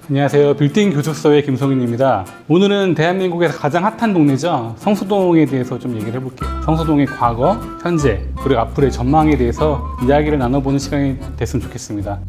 안녕하세요. 빌딩 교습소의 김성윤입니다. 오늘은 대한민국에서 가장 핫한 동네죠. 성수동에 대해서 좀 얘기를 해볼게요. 성수동의 과거, 현재, 그리고 앞으로의 전망에 대해서 이야기를 나눠보는 시간이 됐으면 좋겠습니다.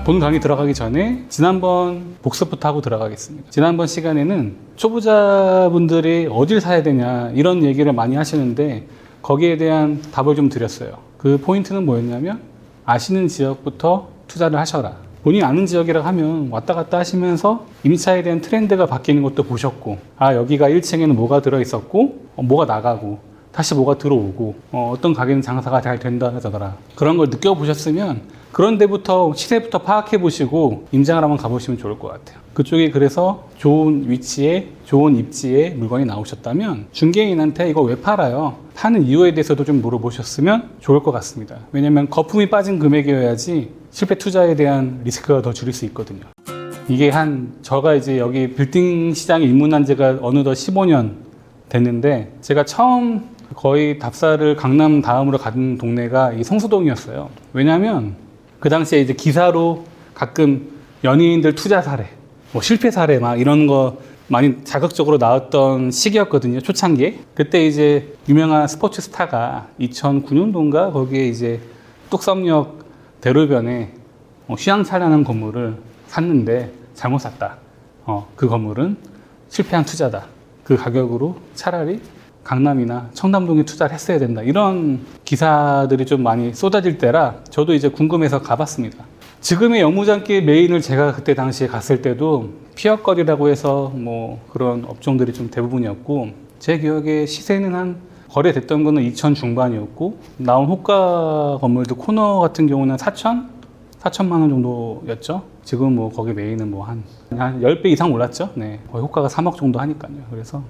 본 강의 들어가기 전에 지난번 복습부터 하고 들어가겠습니다. 지난번 시간에는 초보자분들이 어딜 사야 되냐 이런 얘기를 많이 하시는데 거기에 대한 답을 좀 드렸어요. 그 포인트는 뭐였냐면 아시는 지역부터 투자를 하셔라. 본인이 아는 지역이라고 하면 왔다 갔다 하시면서 임차에 대한 트렌드가 바뀌는 것도 보셨고, 아 여기가 1층에는 뭐가 들어있었고 뭐가 나가고 다시 뭐가 들어오고 어떤 가게는 장사가 잘 된다더라. 그런 걸 느껴보셨으면 그런 데부터 시세부터 파악해 보시고 임장을 한번 가보시면 좋을 것 같아요. 그쪽이 그래서 좋은 위치에 좋은 입지에 물건이 나오셨다면 중개인한테 이거 왜 팔아요? 파는 이유에 대해서도 좀 물어보셨으면 좋을 것 같습니다. 왜냐면 거품이 빠진 금액이어야지 실패 투자에 대한 리스크가 더 줄일 수 있거든요. 이게 제가 이제 여기 빌딩 시장에 입문한 지가 어느덧 15년 됐는데 제가 처음 거의 답사를 강남 다음으로 간 동네가 이 성수동이었어요. 왜냐면 그 당시에 이제 기사로 가끔 연예인들 투자 사례, 뭐 실패 사례 막 이런 거 많이 자극적으로 나왔던 시기였거든요. 초창기에. 그때 이제 유명한 스포츠 스타가 2009년도인가 거기에 이제 뚝섬역 대로변에 휘황찬란한 건물을 샀는데 잘못 샀다. 그 건물은 실패한 투자다. 그 가격으로 차라리 강남이나 청담동에 투자를 했어야 된다. 이런 기사들이 좀 많이 쏟아질 때라 저도 이제 궁금해서 가봤습니다. 지금의 영무장길 메인을 제가 그때 당시에 갔을 때도 피어거리라고 해서 뭐 그런 업종들이 좀 대부분이었고 제 기억에 시세는 거래됐던 거는 2천 중반이었고 나온 호가 건물들 코너 같은 경우는 4천만 원 정도였죠. 지금 뭐 거기 메인은 뭐 한 10배 이상 올랐죠. 네. 거의 호가가 3억 정도 하니까요. 그래서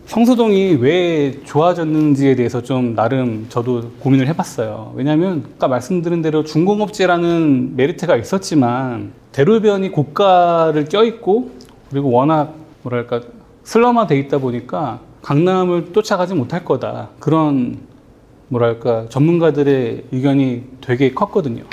성수동이 왜 좋아졌는지에 대해서 좀 나름 저도 고민을 해봤어요. 왜냐하면 아까 말씀드린 대로 중공업지라는 메리트가 있었지만 대로변이 고가를 껴있고 그리고 워낙 뭐랄까 슬럼화돼 있다 보니까 강남을 쫓아가지 못할 거다. 그런 뭐랄까 전문가들의 의견이 되게 컸거든요.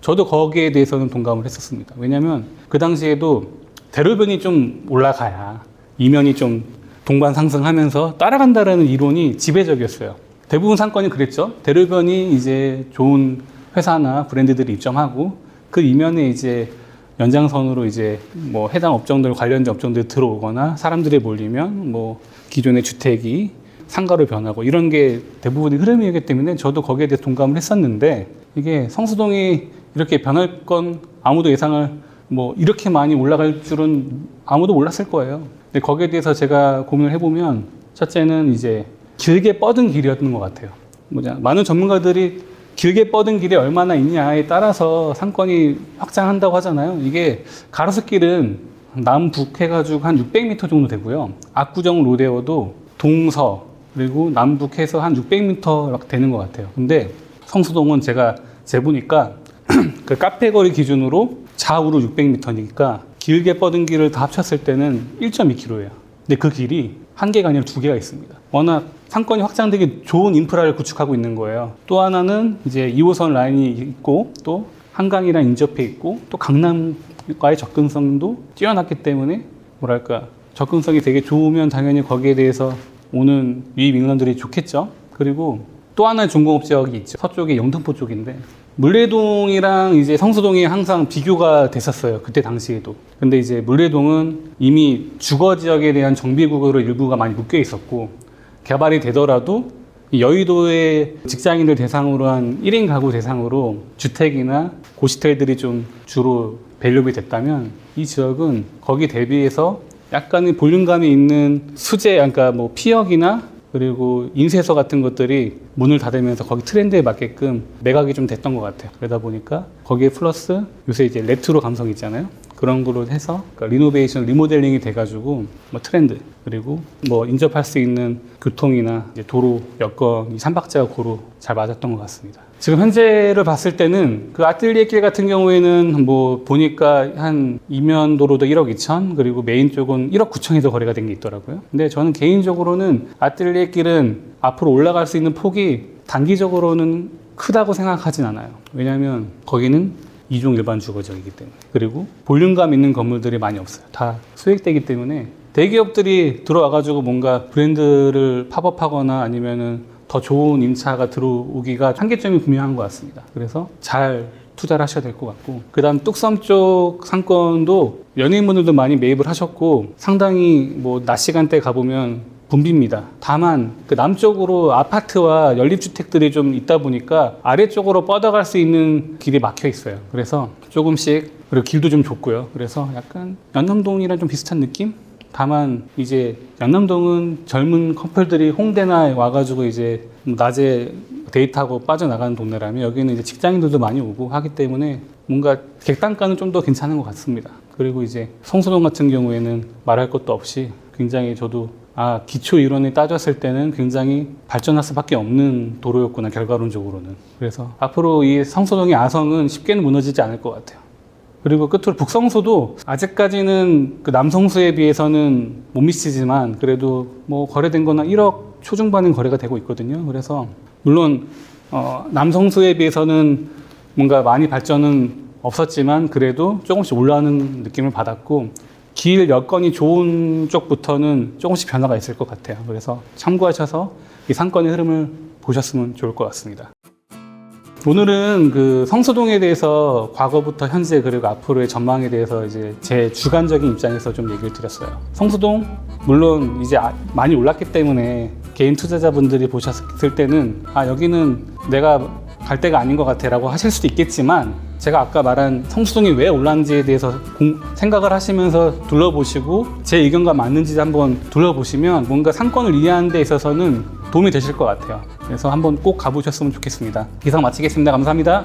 저도 거기에 대해서는 동감을 했었습니다. 왜냐하면 그 당시에도 대로변이 좀 올라가야 이면이 좀 동반 상승하면서 따라간다라는 이론이 지배적이었어요. 대부분 상권이 그랬죠. 대로변이 이제 좋은 회사나 브랜드들이 입점하고 그 이면에 이제 연장선으로 이제 뭐 해당 업종들 관련된 업종들이 들어오거나 사람들이 몰리면 뭐 기존의 주택이 상가로 변하고 이런 게 대부분의 흐름이기 때문에 저도 거기에 대해서 동감을 했었는데 이게 성수동이 이렇게 변할 건 아무도 예상을 뭐 이렇게 많이 올라갈 줄은 아무도 몰랐을 거예요. 근데 거기에 대해서 제가 고민을 해보면 첫째는 이제 길게 뻗은 길이었던 것 같아요. 많은 전문가들이 길게 뻗은 길이 얼마나 있냐에 따라서 상권이 확장한다고 하잖아요. 이게 가로수길은 남북 해가지고 한 600m 정도 되고요. 압구정 로데오도 동서 그리고 남북해서 한 600m 되는 것 같아요. 근데 성수동은 제가 재보니까 그 카페 거리 기준으로 좌우로 600m니까 길게 뻗은 길을 다 합쳤을 때는 1.2km예요. 근데 그 길이 한 개가 아니라 두 개가 있습니다. 워낙 상권이 확장되기 좋은 인프라를 구축하고 있는 거예요. 또 하나는 이제 2호선 라인이 있고 또 한강이랑 인접해 있고 또 강남과의 접근성도 뛰어났기 때문에 뭐랄까 접근성이 되게 좋으면 당연히 거기에 대해서 오는 유입 인원들이 좋겠죠. 그리고 또 하나의 중공업 지역이 있죠. 서쪽에 영등포 쪽인데 물레동이랑 이제 성수동이 항상 비교가 됐었어요. 그때 당시에도. 근데 이제 물레동은 이미 주거 지역에 대한 정비구역으로 일부가 많이 묶여 있었고 개발이 되더라도 여의도의 직장인들 대상으로 한 1인 가구 대상으로 주택이나 고시텔들이 좀 주로 밸류업이 됐다면 이 지역은 거기 대비해서 약간의 볼륨감이 있는 수재, 그러니까 뭐 피역이나 그리고 인쇄소 같은 것들이 문을 닫으면서 거기 트렌드에 맞게끔 매각이 좀 됐던 것 같아요. 그러다 보니까 거기에 플러스 요새 이제 레트로 감성 있잖아요. 그런 걸로 해서 그러니까 리노베이션, 리모델링이 돼가지고 뭐 트렌드 그리고 뭐 인접할 수 있는 교통이나 이제 도로, 여건, 이 3박자가 고루 잘 맞았던 것 같습니다. 지금 현재를 봤을 때는 그 아틀리에 길 같은 경우에는 뭐 보니까 한 이면도로도 1억 2천 그리고 메인 쪽은 1억 9천에서 거래가 된 게 있더라고요. 근데 저는 개인적으로는 아틀리에 길은 앞으로 올라갈 수 있는 폭이 단기적으로는 크다고 생각하진 않아요. 왜냐하면 거기는 이종 일반 주거지이기 때문에. 그리고 볼륨감 있는 건물들이 많이 없어요. 다 수액되기 때문에 대기업들이 들어와가지고 뭔가 브랜드를 팝업하거나 아니면은 더 좋은 임차가 들어오기가 한계점이 분명한 것 같습니다. 그래서 잘 투자를 하셔야 될 것 같고, 그 다음 뚝섬 쪽 상권도 연예인분들도 많이 매입을 하셨고 상당히 뭐 낮 시간대 가보면 붐빕니다. 다만 그 남쪽으로 아파트와 연립주택들이 좀 있다 보니까 아래쪽으로 뻗어갈 수 있는 길이 막혀 있어요. 그래서 조금씩, 그리고 길도 좀 좁고요. 그래서 약간 연남동이랑 좀 비슷한 느낌? 다만 이제 연남동은 젊은 커플들이 홍대나 와가지고 이제 낮에 데이트하고 빠져나가는 동네라면 여기는 이제 직장인들도 많이 오고 하기 때문에 뭔가 객단가는 좀 더 괜찮은 것 같습니다. 그리고 이제 성수동 같은 경우에는 말할 것도 없이 굉장히 저도 기초 이론에 따졌을 때는 굉장히 발전할 수밖에 없는 도로였구나, 결과론적으로는. 그래서 앞으로 이 성수동의 아성은 쉽게는 무너지지 않을 것 같아요. 그리고 끝으로 북성수도 아직까지는 그 남성수에 비해서는 못 미치지만 그래도 뭐 거래된 거는 1억 초중반은 거래가 되고 있거든요. 그래서 물론 남성수에 비해서는 뭔가 많이 발전은 없었지만 그래도 조금씩 올라가는 느낌을 받았고, 길 여건이 좋은 쪽부터는 조금씩 변화가 있을 것 같아요. 그래서 참고하셔서 이 상권의 흐름을 보셨으면 좋을 것 같습니다. 오늘은 그 성수동에 대해서 과거부터 현재 그리고 앞으로의 전망에 대해서 이제 제 주관적인 입장에서 좀 얘기를 드렸어요. 성수동 물론 이제 많이 올랐기 때문에 개인 투자자분들이 보셨을 때는 여기는 내가 갈 데가 아닌 것 같아 라고 하실 수도 있겠지만, 제가 아까 말한 성수동이 왜 올랐는지에 대해서 생각을 하시면서 둘러보시고 제 의견과 맞는지 한번 둘러보시면 뭔가 상권을 이해하는 데 있어서는 도움이 되실 것 같아요. 그래서 한번 꼭 가보셨으면 좋겠습니다. 이상 마치겠습니다. 감사합니다.